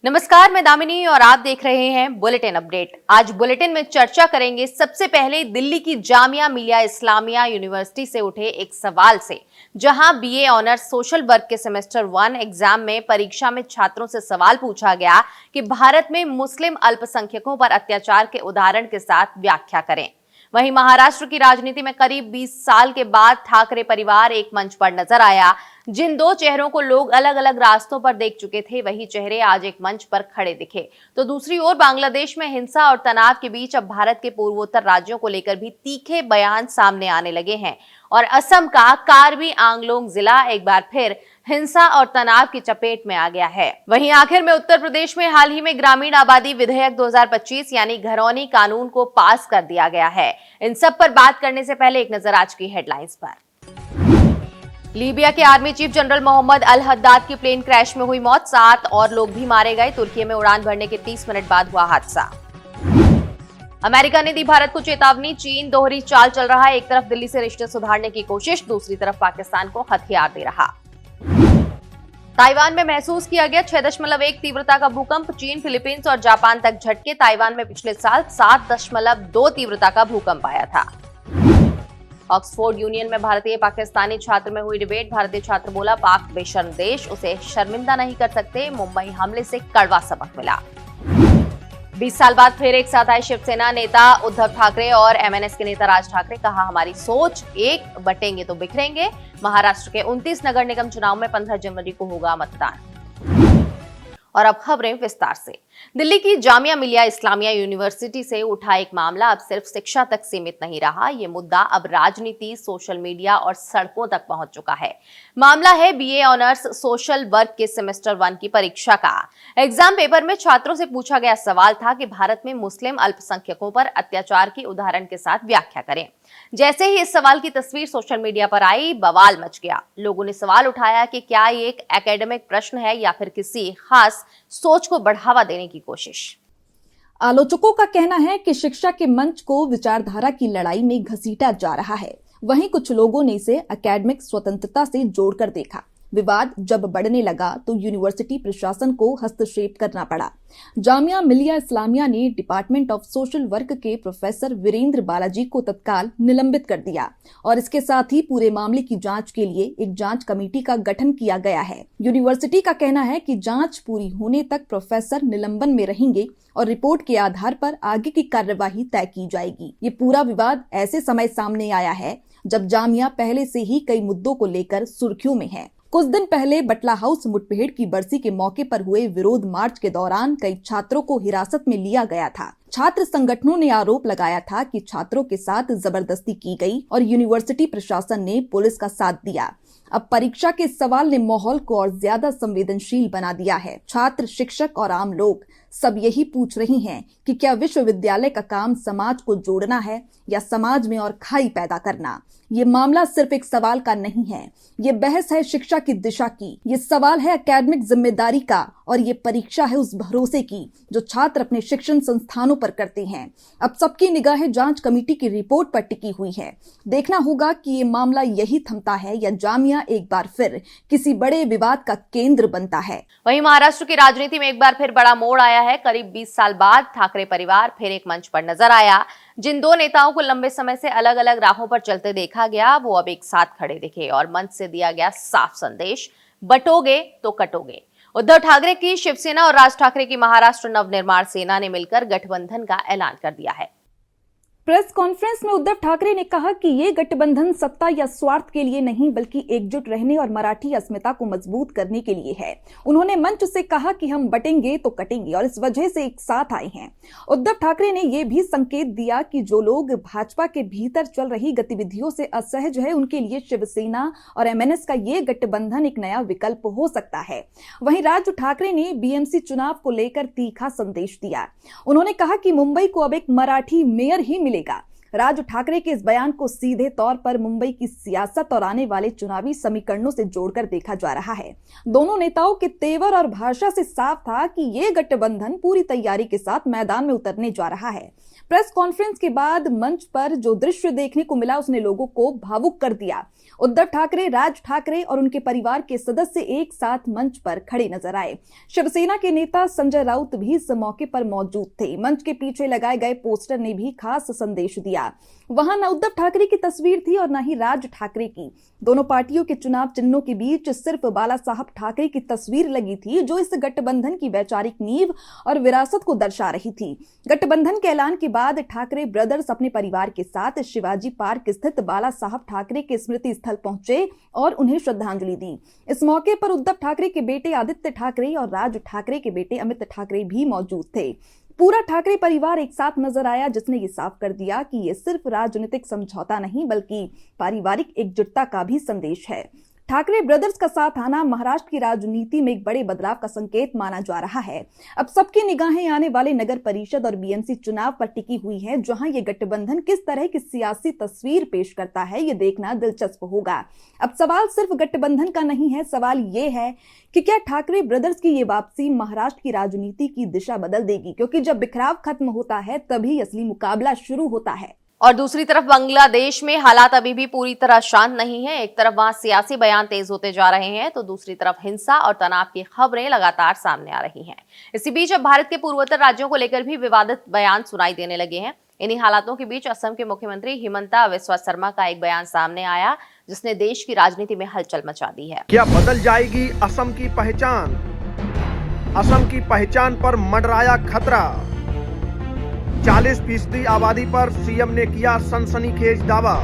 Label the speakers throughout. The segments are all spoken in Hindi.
Speaker 1: नमस्कार, मैं दामिनी और आप देख रहे हैं बुलेटिन अपडेट। आज बुलेटिन में चर्चा करेंगे सबसे पहले दिल्ली की जामिया मिलिया इस्लामिया यूनिवर्सिटी से उठे एक सवाल से, जहां बीए ऑनर्स सोशल वर्क के सेमेस्टर 1 एग्जाम में परीक्षा में छात्रों से सवाल पूछा गया कि भारत में मुस्लिम अल्पसंख्यकों पर अत्याचार के उदाहरण के साथ व्याख्या करें। वहीं महाराष्ट्र की राजनीति में करीब 20 साल के बाद ठाकरे परिवार एक मंच पर नजर आया। जिन दो चेहरों को लोग अलग अलग रास्तों पर देख चुके थे, वही चेहरे आज एक मंच पर खड़े दिखे। तो दूसरी ओर बांग्लादेश में हिंसा और तनाव के बीच अब भारत के पूर्वोत्तर राज्यों को लेकर भी तीखे बयान सामने आने लगे हैं और असम का कार्बी आंगलोंग जिला एक बार फिर हिंसा और तनाव की चपेट में आ गया है। वहीं आखिर में उत्तर प्रदेश में हाल ही में ग्रामीण आबादी विधेयक 2025 यानी घरौनी कानून को पास कर दिया गया है। इन सब पर बात करने से पहले एक नजर आज की हेडलाइंस पर। लीबिया के आर्मी चीफ जनरल मोहम्मद अल हद्दाद की प्लेन क्रैश में हुई मौत, 7 और लोग भी मारे गए। तुर्की में उड़ान भरने के 30 मिनट बाद हुआ हादसा। अमेरिका ने दी भारत को चेतावनी, चीन दोहरी चाल चल रहा है। एक तरफ दिल्ली से रिश्ते सुधारने की कोशिश, दूसरी तरफ पाकिस्तान को हथियार दे रहा। ताइवान में महसूस किया गया 6.1 तीव्रता का भूकंप, चीन, फिलीपींस और जापान तक झटके। ताइवान में पिछले साल 7.2 तीव्रता का भूकंप आया था। ऑक्सफोर्ड यूनियन में भारतीय पाकिस्तानी छात्र में हुई डिबेट, भारतीय छात्र बोला पाक बेशर्म देश उसे शर्मिंदा नहीं कर सकते। मुंबई हमले से कड़वा सबक मिला। 20 साल बाद फिर एक साथ आए शिवसेना नेता उद्धव ठाकरे और एमएनएस के नेता राज ठाकरे। कहा हमारी सोच एक, बटेंगे तो बिखरेंगे। महाराष्ट्र के 29 नगर निगम चुनाव में 15 जनवरी को होगा मतदान। और अब खबरें विस्तार से। दिल्ली की जामिया मिलिया इस्लामिया यूनिवर्सिटी से उठा एक मामला अब सिर्फ शिक्षा तक सीमित नहीं रहा। ये मुद्दा अब राजनीति, सोशल मीडिया और सड़कों तक पहुंच चुका है। मामला है बीए ऑनर्स सोशल वर्क के सेमेस्टर 1 की परीक्षा का। एग्जाम पेपर में छात्रों से पूछा गया सवाल था कि भारत में मुस्लिम अल्पसंख्यकों पर अत्याचार की उदाहरण के साथ व्याख्या करें। जैसे ही इस सवाल की तस्वीर सोशल मीडिया पर आई, बवाल मच गया। लोगों ने सवाल उठाया कि क्या ये एक एकेडमिक प्रश्न है या फिर किसी खास सोच को बढ़ावा देने की कोशिश।
Speaker 2: आलोचकों का कहना है कि शिक्षा के मंच को विचारधारा की लड़ाई में घसीटा जा रहा है। वहीं कुछ लोगों ने इसे एकेडमिक स्वतंत्रता से जोड़कर देखा। विवाद जब बढ़ने लगा तो यूनिवर्सिटी प्रशासन को हस्तक्षेप करना पड़ा। जामिया मिलिया इस्लामिया ने डिपार्टमेंट ऑफ सोशल वर्क के प्रोफेसर वीरेंद्र बालाजी को तत्काल निलंबित कर दिया और इसके साथ ही पूरे मामले की जांच के लिए एक जांच कमेटी का गठन किया गया है। यूनिवर्सिटी का कहना है कि जांच पूरी होने तक प्रोफेसर निलंबन में रहेंगे और रिपोर्ट के आधार पर आगे की कार्यवाही तय की जाएगी। ये पूरा विवाद ऐसे समय सामने आया है जब जामिया पहले से ही कई मुद्दों को लेकर सुर्खियों में है। कुछ दिन पहले बटला हाउस मुठभेड़ की बरसी के मौके पर हुए विरोध मार्च के दौरान कई छात्रों को हिरासत में लिया गया था। छात्र संगठनों ने आरोप लगाया था कि छात्रों के साथ जबरदस्ती की गई और यूनिवर्सिटी प्रशासन ने पुलिस का साथ दिया। अब परीक्षा के सवाल ने माहौल को और ज्यादा संवेदनशील बना दिया है। छात्र, शिक्षक और आम लोग सब यही पूछ रही हैं कि क्या विश्वविद्यालय का काम समाज को जोड़ना है या समाज में और खाई पैदा करना। ये मामला सिर्फ एक सवाल का नहीं है, ये बहस है शिक्षा की दिशा की। ये सवाल है एकेडमिक जिम्मेदारी का और ये परीक्षा है उस भरोसे की जो छात्र अपने शिक्षण संस्थानों पर करते हैं। अब सबकी निगाहें जांच कमेटी की रिपोर्ट पर टिकी हुई है। देखना होगा कि ये मामला यही थमता है या जामिया एक बार फिर किसी बड़े विवाद का केंद्र बनता है।
Speaker 1: वहीं महाराष्ट्र की राजनीति में एक बार फिर बड़ा मोड़ आया है। करीब 20 साल बाद ठाकरे परिवार फिर एक मंच पर नजर आया। जिन दो नेताओं को लंबे समय से अलग अलग राहों पर चलते देखा गया, वो अब एक साथ खड़े दिखे और मंच से दिया गया साफ संदेश, बटोगे तो कटोगे। उद्धव ठाकरे की शिवसेना और राज ठाकरे की महाराष्ट्र नवनिर्माण सेना ने मिलकर गठबंधन का ऐलान कर दिया है।
Speaker 2: प्रेस कॉन्फ्रेंस में उद्धव ठाकरे ने कहा कि ये गठबंधन सत्ता या स्वार्थ के लिए नहीं बल्कि एकजुट रहने और मराठी अस्मिता को मजबूत करने के लिए है। उन्होंने मंच से कहा कि हम बटेंगे तो कटेंगे और इस वजह से एक साथ आए हैं। उद्धव ठाकरे ने यह भी संकेत दिया कि जो लोग भाजपा के भीतर चल रही गतिविधियों से असहज है, उनके लिए शिवसेना और एमएनएस का ये गठबंधन एक नया विकल्प हो सकता है। वहीं राज ठाकरे ने बीएमसी चुनाव को लेकर तीखा संदेश दिया। उन्होंने कहा कि मुंबई को अब एक मराठी मेयर ही मिलेगा। राज ठाकरे के इस बयान को सीधे तौर पर मुंबई की सियासत और आने वाले चुनावी समीकरणों से जोड़कर देखा जा रहा है। दोनों नेताओं के तेवर और भाषा से साफ था कि ये गठबंधन पूरी तैयारी के साथ मैदान में उतरने जा रहा है। प्रेस कॉन्फ्रेंस के बाद मंच पर जो दृश्य देखने को मिला उसने लोगों को भावुक कर दिया। उद्धव ठाकरे, राज ठाकरे और उनके परिवार के सदस्य एक साथ मंच पर खड़े नजर आए। शिवसेना के नेता संजय राउत भी इस मौके पर मौजूद थे। मंच के पीछे लगाए गए पोस्टर ने भी खास संदेश दिया। वहां न उद्धव ठाकरे की तस्वीर थी और न ही राज ठाकरे की। दोनों पार्टियों के चुनाव चिन्हों के बीच सिर्फ बाला साहब ठाकरे की तस्वीर लगी थी, जो इस गठबंधन की वैचारिक नींव और विरासत को दर्शा रही थी। गठबंधन के ऐलान के बाद ठाकरे ब्रदर्स अपने परिवार के साथ शिवाजी पार्क स्थित बाला साहब ठाकरे के स्मृति स्थल पहुंचे और उन्हें श्रद्धांजलि दी। इस मौके पर उद्धव ठाकरे के बेटे आदित्य ठाकरे और राज ठाकरे के बेटे अमित ठाकरे भी मौजूद थे। पूरा ठाकरे परिवार एक साथ नजर आया, जिसने ये साफ कर दिया कि ये सिर्फ राजनीतिक समझौता नहीं बल्कि पारिवारिक एकजुटता का भी संदेश है। ठाकरे ब्रदर्स का साथ आना महाराष्ट्र की राजनीति में एक बड़े बदलाव का संकेत माना जा रहा है। अब सबकी निगाहें आने वाले नगर परिषद और बीएमसी चुनाव पर टिकी हुई है, जहां ये गठबंधन किस तरह की सियासी तस्वीर पेश करता है, ये देखना दिलचस्प होगा। अब सवाल सिर्फ गठबंधन का नहीं है, सवाल ये है कि क्या ठाकरे ब्रदर्स की ये वापसी महाराष्ट्र की राजनीति की दिशा बदल देगी, क्योंकि जब बिखराव खत्म होता है तभी असली मुकाबला शुरू होता है।
Speaker 1: और दूसरी तरफ बांग्लादेश में हालात अभी भी पूरी तरह शांत नहीं है। एक तरफ वहां सियासी बयान तेज होते जा रहे हैं, तो दूसरी तरफ हिंसा और तनाव की खबरें लगातार सामने आ रही हैं। इसी बीच अब भारत के पूर्वोत्तर राज्यों को लेकर भी विवादित बयान सुनाई देने लगे हैं। इन्हीं हालातों के बीच असम के मुख्यमंत्री हिमंता बिस्वा शर्मा का एक बयान सामने आया, जिसने देश की राजनीति में हलचल मचा दी है।
Speaker 3: क्या बदल जाएगी असम की पहचान? असम की पहचान पर मंडराया खतरा। 40% आबादी पर सीएम ने किया सनसनीखेज दावा।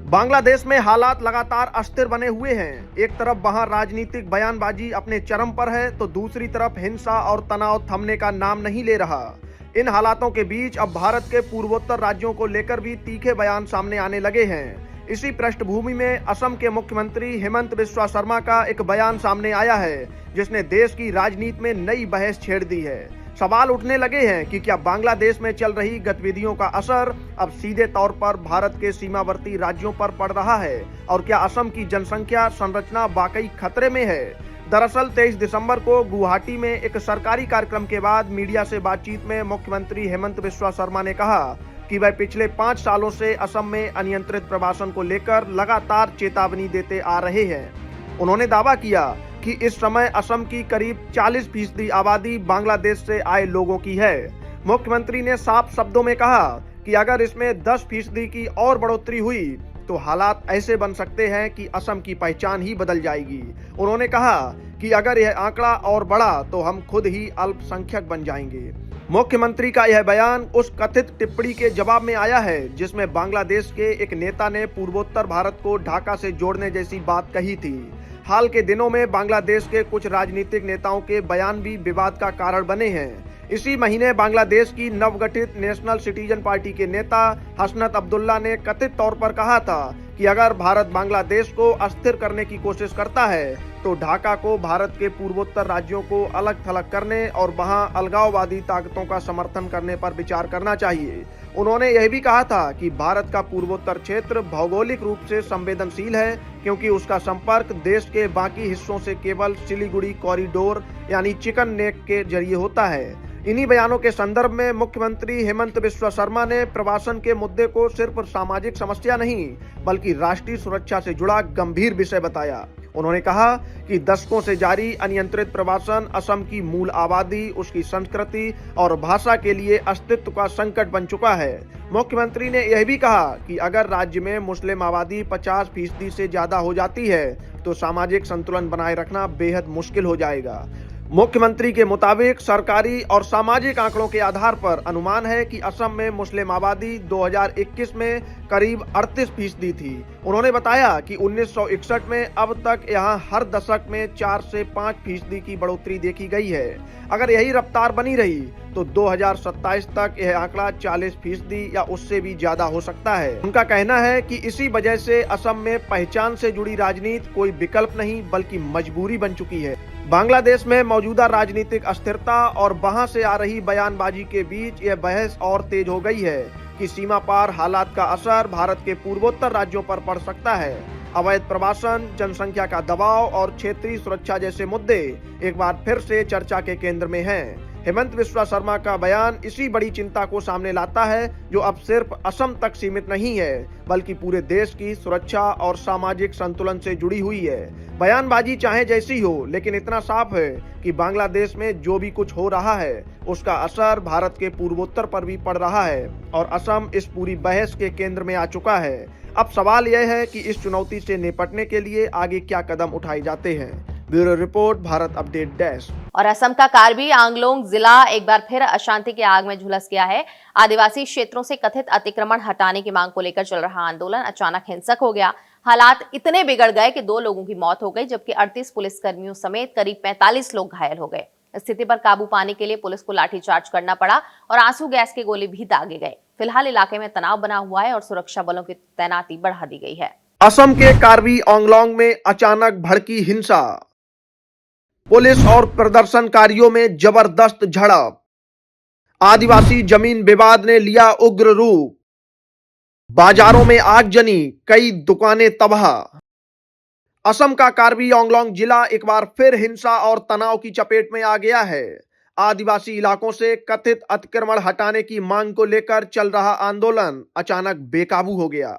Speaker 3: बांग्लादेश में हालात लगातार अस्थिर बने हुए हैं। एक तरफ वहां राजनीतिक बयानबाजी अपने चरम पर है, तो दूसरी तरफ हिंसा और तनाव थमने का नाम नहीं ले रहा। इन हालातों के बीच अब भारत के पूर्वोत्तर राज्यों को लेकर भी तीखे बयान सामने आने लगे हैं। इसी पृष्ठभूमि में असम के मुख्यमंत्री हिमंत बिस्वा शर्मा का एक बयान सामने आया है, जिसने देश की राजनीति में नई बहस छेड़ दी है। सवाल उठने लगे हैं कि क्या बांग्लादेश में चल रही गतिविधियों का असर अब सीधे तौर पर भारत के सीमावर्ती राज्यों पर पड़ रहा है, और क्या असम की जनसंख्या संरचना वाकई खतरे में है। दरअसल 23 दिसंबर को गुवाहाटी में एक सरकारी कार्यक्रम के बाद मीडिया से बातचीत में मुख्यमंत्री हिमंत बिस्वा शर्मा ने कहा कि वह पिछले 5 सालों से असम में अनियंत्रित प्रवासन को लेकर लगातार चेतावनी देते आ रहे हैं। उन्होंने दावा किया कि इस समय असम की करीब 40% आबादी बांग्लादेश से आए लोगों की है। मुख्यमंत्री ने साफ शब्दों में कहा कि अगर इसमें 10% की और बढ़ोतरी हुई तो हालात ऐसे बन सकते हैं कि असम की पहचान ही बदल जाएगी। उन्होंने कहा कि अगर यह आंकड़ा और बढ़ा तो हम खुद ही अल्पसंख्यक बन जाएंगे। मुख्यमंत्री का यह बयान उस कथित टिप्पणी के जवाब में आया है जिसमें बांग्लादेश के एक नेता ने पूर्वोत्तर भारत को ढाका से जोड़ने जैसी बात कही थी। हाल के दिनों में बांग्लादेश के कुछ राजनीतिक नेताओं के बयान भी विवाद का कारण बने हैं। इसी महीने बांग्लादेश की नवगठित नेशनल सिटीजन पार्टी के नेता हसनत अब्दुल्ला ने कथित तौर पर कहा था कि अगर भारत बांग्लादेश को अस्थिर करने की कोशिश करता है तो ढाका को भारत के पूर्वोत्तर राज्यों को अलग थलग करने और वहां अलगाववादी ताकतों का समर्थन करने पर विचार करना चाहिए। उन्होंने यह भी कहा था कि भारत का पूर्वोत्तर क्षेत्र भौगोलिक रूप से संवेदनशील है, क्योंकि उसका संपर्क देश के बाकी हिस्सों से केवल सिलीगुड़ी कॉरिडोर यानी चिकन नेक के जरिए होता है। इन्हीं बयानों के संदर्भ में मुख्यमंत्री हिमंत बिस्वा शर्मा ने प्रवासन के मुद्दे को सिर्फ सामाजिक समस्या नहीं बल्कि राष्ट्रीय सुरक्षा से जुड़ा गंभीर विषय बताया। उन्होंने कहा कि दशकों से जारी अनियंत्रित प्रवासन असम की मूल आबादी, उसकी संस्कृति और भाषा के लिए अस्तित्व का संकट बन चुका है। मुख्यमंत्री ने यह भी कहा कि अगर राज्य में मुस्लिम आबादी 50% से ज्यादा हो जाती है तो सामाजिक संतुलन बनाए रखना बेहद मुश्किल हो जाएगा। मुख्यमंत्री के मुताबिक सरकारी और सामाजिक आंकड़ों के आधार पर अनुमान है कि असम में मुस्लिम आबादी 2021 में करीब 38% थी। उन्होंने बताया कि 1961 में अब तक यहां हर दशक में 4 से 5% की बढ़ोतरी देखी गई है। अगर यही रफ्तार बनी रही तो 2027 तक यह आंकड़ा 40% या उससे भी ज्यादा हो सकता है। उनका कहना है कि इसी वजह से असम में पहचान से जुड़ी राजनीति कोई विकल्प नहीं बल्कि मजबूरी बन चुकी है। बांग्लादेश में मौजूदा राजनीतिक अस्थिरता और वहां से आ रही बयानबाजी के बीच यह बहस और तेज हो गई है कि सीमा पार हालात का असर भारत के पूर्वोत्तर राज्यों पर पड़ सकता है। अवैध प्रवासन, जनसंख्या का दबाव और क्षेत्रीय सुरक्षा जैसे मुद्दे एक बार फिर से चर्चा के केंद्र में हैं। हेमंत बिस्वा शर्मा का बयान इसी बड़ी चिंता को सामने लाता है जो अब सिर्फ असम तक सीमित नहीं है बल्कि पूरे देश की सुरक्षा और सामाजिक संतुलन से जुड़ी हुई है। बयानबाजी चाहे जैसी हो, लेकिन इतना साफ है कि बांग्लादेश में जो भी कुछ हो रहा है उसका असर भारत के पूर्वोत्तर पर भी पड़ रहा है और असम इस पूरी बहस के केंद्र में आ चुका है। अब सवाल यह है कि इस चुनौती से निपटने के लिए आगे क्या कदम उठाए जाते हैं। Bureau report, Bharat update desk.
Speaker 1: और असम का कार्बी आंगलोंग जिला एक बार फिर अशांति की आग में झुलस गया है। आदिवासी क्षेत्रों से कथित अतिक्रमण हटाने की मांग को लेकर चल रहा आंदोलन अचानक हिंसक हो गया। हालात इतने बिगड़ गए कि 2 लोगों की मौत हो गई जबकि 38 पुलिसकर्मियों समेत करीब 45 लोग घायल हो गए। स्थिति पर काबू पाने के लिए पुलिस को लाठीचार्ज करना पड़ा और आंसू गैस के गोले भी दागे गए। फिलहाल इलाके में तनाव बना हुआ है और सुरक्षा बलों की तैनाती बढ़ा दी गई है।
Speaker 3: असम के कार्बी आंगलोंग में अचानक भड़की हिंसा, पुलिस और प्रदर्शनकारियों में जबरदस्त झड़प, आदिवासी जमीन विवाद ने लिया उग्र रूप, बाजारों में आगजनी, कई दुकानें तबाह। असम का कार्बी आंगलोंग जिला एक बार फिर हिंसा और तनाव की चपेट में आ गया है। आदिवासी इलाकों से कथित अतिक्रमण हटाने की मांग को लेकर चल रहा आंदोलन अचानक बेकाबू हो गया।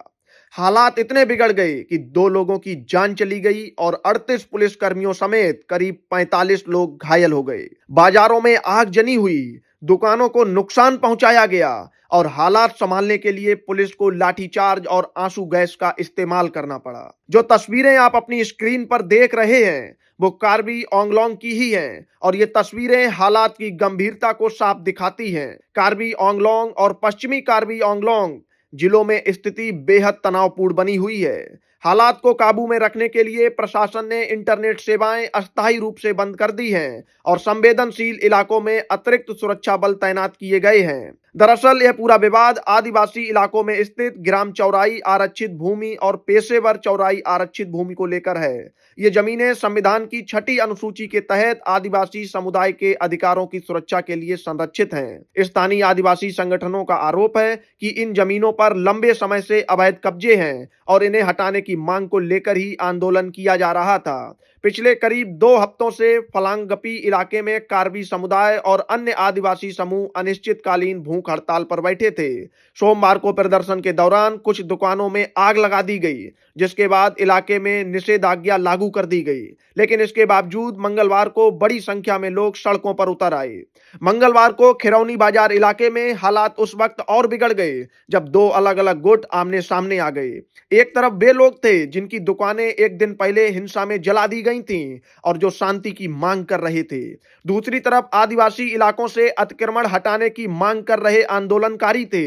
Speaker 3: हालात इतने बिगड़ गए कि 2 लोगों की जान चली गई और 38 पुलिसकर्मियों समेत करीब 45 लोग घायल हो गए। बाजारों में आगजनी हुई, दुकानों को नुकसान पहुंचाया गया और हालात संभालने के लिए पुलिस को लाठीचार्ज और आंसू गैस का इस्तेमाल करना पड़ा। जो तस्वीरें आप अपनी स्क्रीन पर देख रहे हैं वो कार्बी आंगलोंग की ही हैं और ये तस्वीरें हालात की गंभीरता को साफ दिखाती हैं। कार्बी आंगलोंग और पश्चिमी कार्बी आंगलोंग जिलों में स्थिति बेहद तनावपूर्ण बनी हुई है। हालात को काबू में रखने के लिए प्रशासन ने इंटरनेट सेवाएं अस्थायी रूप से बंद कर दी हैं और संवेदनशील इलाकों में अतिरिक्त सुरक्षा बल तैनात किए गए हैं। दरअसल यह पूरा विवाद आदिवासी इलाकों में स्थित ग्राम चौराई आरक्षित भूमि और पेशेवर चौराई आरक्षित भूमि को लेकर है। ये जमीनें संविधान की 6ठी अनुसूची के तहत आदिवासी समुदाय के अधिकारों की सुरक्षा के लिए संरक्षित हैं। स्थानीय आदिवासी संगठनों का आरोप है कि इन जमीनों पर लंबे समय से अवैध कब्जे हैं और इन्हें हटाने की मांग को लेकर ही आंदोलन किया जा रहा था। पिछले करीब 2 हफ्तों से फलांगपी इलाके में कार्बी समुदाय और अन्य आदिवासी समूह अनिश्चितकालीन भूख हड़ताल पर बैठे थे। सोमवार को प्रदर्शन के दौरान कुछ दुकानों में आग लगा दी गई, जिसके बाद इलाके में निषेधाज्ञा लागू कर दी गई। लेकिन इसके बावजूद मंगलवार को बड़ी संख्या में लोग सड़कों पर उतर आए। मंगलवार को खिरौनी बाजार इलाके में हालात उस वक्त और बिगड़ गए जब 2 अलग अलग गुट आमने सामने आ गए। एक तरफ वे लोग थे जिनकी दुकानें एक दिन पहले हिंसा में जला दी गई थीं और जो शांति की मांग कर रहे थे। दूसरी तरफ आदिवासी इलाकों से अतिक्रमण हटाने की मांग कर रहे आंदोलनकारी थे।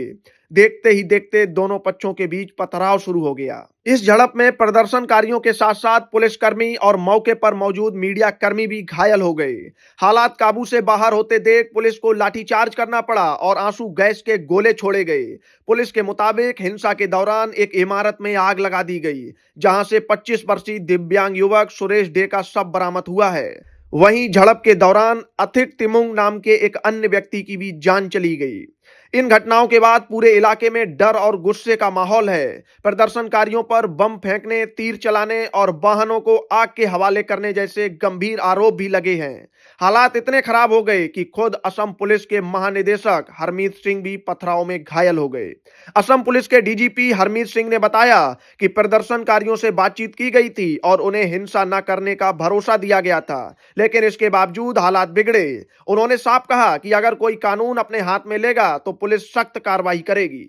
Speaker 3: देखते ही देखते दोनों पक्षों के बीच पथराव शुरू हो गया। इस झड़प में प्रदर्शनकारियों के साथ साथ पुलिसकर्मी और मौके पर मौजूद मीडिया कर्मी भी घायल हो गए। हालात काबू से बाहर होते देख पुलिस को लाठीचार्ज करना पड़ा और आंसू गैस के गोले छोड़े गए। पुलिस के मुताबिक हिंसा के दौरान एक इमारत में आग लगा दी गई, जहां से 25 वर्षीय दिव्यांग युवक सुरेश डे का शव बरामद हुआ है। वहीं झड़प के दौरान अथिक तिमुंग नाम के एक अन्य व्यक्ति की भी जान चली गई। इन घटनाओं के बाद पूरे इलाके में डर और गुस्से का माहौल है। प्रदर्शनकारियों पर बम फेंकने, तीर चलाने और वाहनों को आग के हवाले करने जैसे गंभीर आरोप भी लगे हैं। हालात इतने खराब हो गए कि खुद असम पुलिस के महानिदेशक हरमीत सिंह भी पथराव में घायल हो गए। असम पुलिस के डीजीपी हरमीत सिंह ने बताया कि प्रदर्शनकारियों से बातचीत की गई थी और उन्हें हिंसा न करने का भरोसा दिया गया था, लेकिन इसके बावजूद हालात बिगड़े। उन्होंने साफ कहा कि अगर कोई कानून अपने हाथ में लेगा तो पुलिस सख्त कार्रवाई करेगी।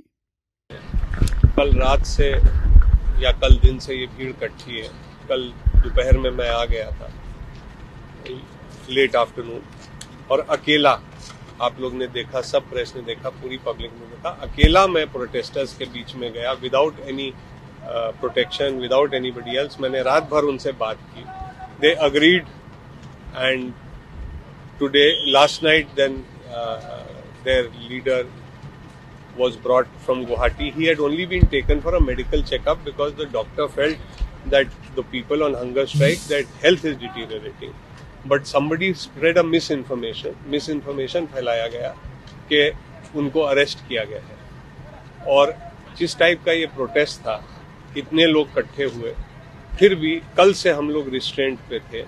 Speaker 4: कल रात से या कल दिन से ये भीड़ इकट्ठी है। कल दोपहर में मैं आ गया था, लेट आफ्टरनून, और अकेला, आप लोग ने देखा, सब प्रेस ने देखा, पूरी पब्लिक ने देखा, अकेला मैं प्रोटेस्टर्स के बीच में गया without any protection, without anybody else. मैंने रात भर उनसे बात की। They agreed and today, last night, then their leader was brought from Guwahati. He had only been taken for a medical checkup because the doctor felt that the people on hunger strike, that health is deteriorating. But somebody spread a miss information फैलाया गया कि उनको अरेस्ट किया गया है। और जिस टाइप का ये प्रोटेस्ट था, इतने लोग इकट्ठे हुए, फिर भी कल से हम लोग रिस्ट्रेंट पे थे,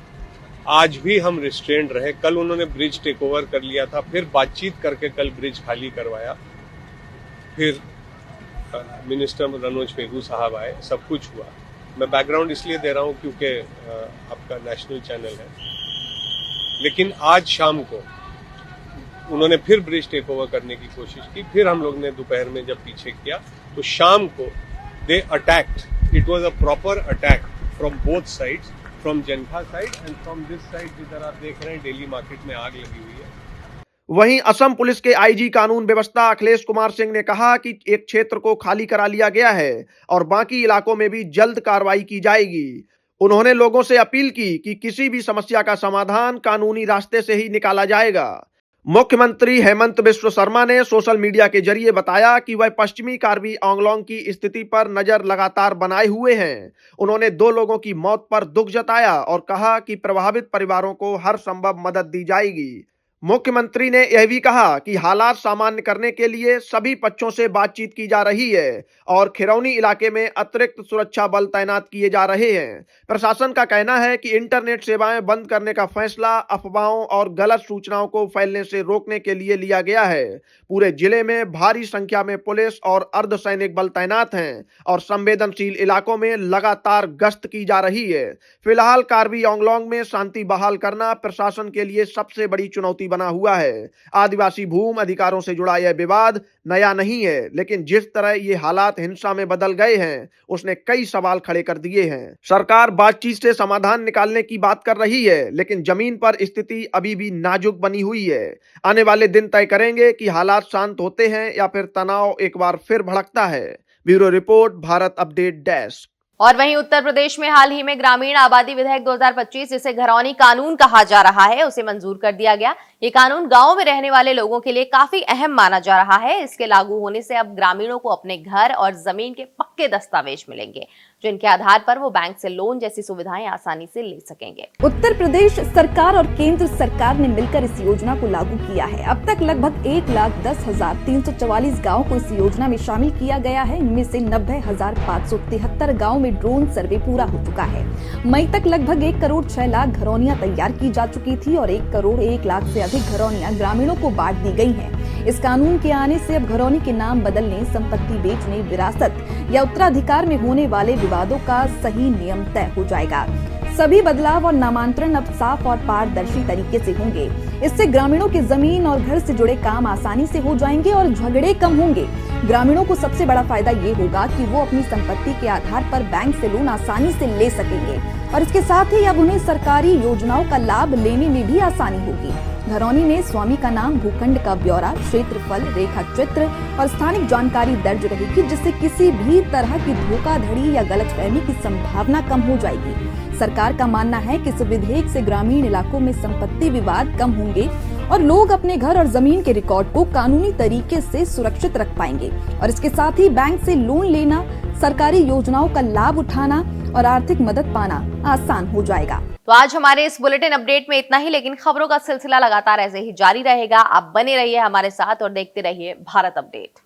Speaker 4: आज भी हम रिस्ट्रेंट रहे। कल उन्होंने ब्रिज टेक ओवर कर लिया था, फिर बातचीत करके कल ब्रिज खाली करवाया, फिर मिनिस्टर मनोज पेगू साहब आए, सब कुछ हुआ। मैं बैकग्राउंड इसलिए दे रहा हूं क्योंकि आपका नेशनल चैनल है। लेकिन आज शाम को उन्होंने फिर ब्रिज टेक ओवर करने की कोशिश की, फिर हम लोग ने दोपहर में जब पीछे किया तो शाम को they attacked. It was a proper attack from both sides, from जनता side and from this side जिधर आप देख रहे हैं डेली मार्केट में आग लगी हुई है।
Speaker 3: वहीं असम पुलिस के आईजी कानून व्यवस्था अखिलेश कुमार सिंह ने कहा कि एक क्षेत्र को खाली करा लिया गया है और बाकी इलाकों में भी जल्द कार्रवाई की जाएगी। उन्होंने लोगों से अपील की कि किसी भी समस्या का समाधान कानूनी रास्ते से ही निकाला जाएगा। मुख्यमंत्री हेमंत बिस्व शर्मा ने सोशल मीडिया के जरिए बताया कि वह पश्चिमी कार्बी आंगलोंग की स्थिति पर नजर लगातार बनाए हुए हैं। उन्होंने 2 लोगों की मौत पर दुख जताया और कहा कि प्रभावित परिवारों को हर संभव मदद दी जाएगी। मुख्यमंत्री ने यह भी कहा कि हालात सामान्य करने के लिए सभी पक्षों से बातचीत की जा रही है और खिरौनी इलाके में अतिरिक्त सुरक्षा बल तैनात किए जा रहे हैं। प्रशासन का कहना है कि इंटरनेट सेवाएं बंद करने का फैसला अफवाहों और गलत सूचनाओं को फैलने से रोकने के लिए लिया गया है। पूरे जिले में भारी संख्या में पुलिस और अर्धसैनिक बल तैनात हैं और संवेदनशील इलाकों में लगातार गश्त की जा रही है। फिलहाल कार्बी आंगलोंग में शांति बहाल करना प्रशासन के लिए सबसे बड़ी चुनौती बना हुआ है। आदिवासी भूमि अधिकारों से जुड़ा यह विवाद नया नहीं है, लेकिन जिस तरह ये हालात हिंसा में बदल गए हैं उसने कई सवाल खड़े कर दिए हैं। सरकार बातचीत से समाधान निकालने की बात कर रही है, लेकिन जमीन पर स्थिति अभी भी नाजुक बनी हुई है। आने वाले दिन तय करेंगे कि हालात शांत होते हैं या फिर तनाव एक बार फिर भड़कता है। Bureau report, Bharat update desk.
Speaker 1: और वहीं उत्तर प्रदेश में हाल ही में ग्रामीण आबादी विधेयक 2025, जिसे घरौनी कानून कहा जा रहा है, उसे मंजूर कर दिया गया। ये कानून गांवों में रहने वाले लोगों के लिए काफी अहम माना जा रहा है। इसके लागू होने से अब ग्रामीणों को अपने घर और जमीन के पक्के दस्तावेज मिलेंगे, जिनके आधार पर वो बैंक से लोन जैसी सुविधाएं आसानी से ले सकेंगे।
Speaker 2: उत्तर प्रदेश सरकार और केंद्र सरकार ने मिलकर इस योजना को लागू किया है। अब तक लगभग 1,10,344 गाँव को इस योजना में शामिल किया गया है। इनमें से 90,573 गाँव में ड्रोन सर्वे पूरा हो चुका है। मई तक लगभग 1 करोड़ 6 लाख घरौनियां तैयार की जा चुकी थी और 1 करोड़ 1 लाख से अधिक घरौनियां ग्रामीणों को बांट दी गई हैं। इस कानून के आने से अब घरौनी के नाम बदलने, संपत्ति बेचने, विरासत या उत्तराधिकार में होने वाले विवादों का सही नियम तय हो जाएगा। सभी बदलाव और नामांतरण अब साफ और पारदर्शी तरीके से होंगे। इससे ग्रामीणों के जमीन और घर से जुड़े काम आसानी से हो जाएंगे और झगड़े कम होंगे। ग्रामीणों को सबसे बड़ा फायदा ये होगा कि वो अपनी संपत्ति के आधार पर बैंक से लोन आसानी से ले सकेंगे और इसके साथ ही अब उन्हें सरकारी योजनाओं का लाभ लेने में भी आसानी होगी। घरौनी में स्वामी का नाम, भूखंड का ब्यौरा, क्षेत्रफल, रेखा चित्र और स्थानिक जानकारी दर्ज रहेगी, जिससे किसी भी तरह की धोखाधड़ी या गलतफहमी की संभावना कम हो जाएगी। सरकार का मानना है कि इस विधेयक से ग्रामीण इलाकों में संपत्ति विवाद कम होंगे और लोग अपने घर और जमीन के रिकॉर्ड को कानूनी तरीके से सुरक्षित रख पाएंगे और इसके साथ ही बैंक से लोन लेना, सरकारी योजनाओं का लाभ उठाना और आर्थिक मदद पाना आसान हो जाएगा।
Speaker 1: तो आज हमारे इस बुलेटिन अपडेट में इतना ही, लेकिन खबरों का सिलसिला लगातार ऐसे ही जारी रहेगा। आप बने रहिए हमारे साथ और देखते रहिए भारत अपडेट।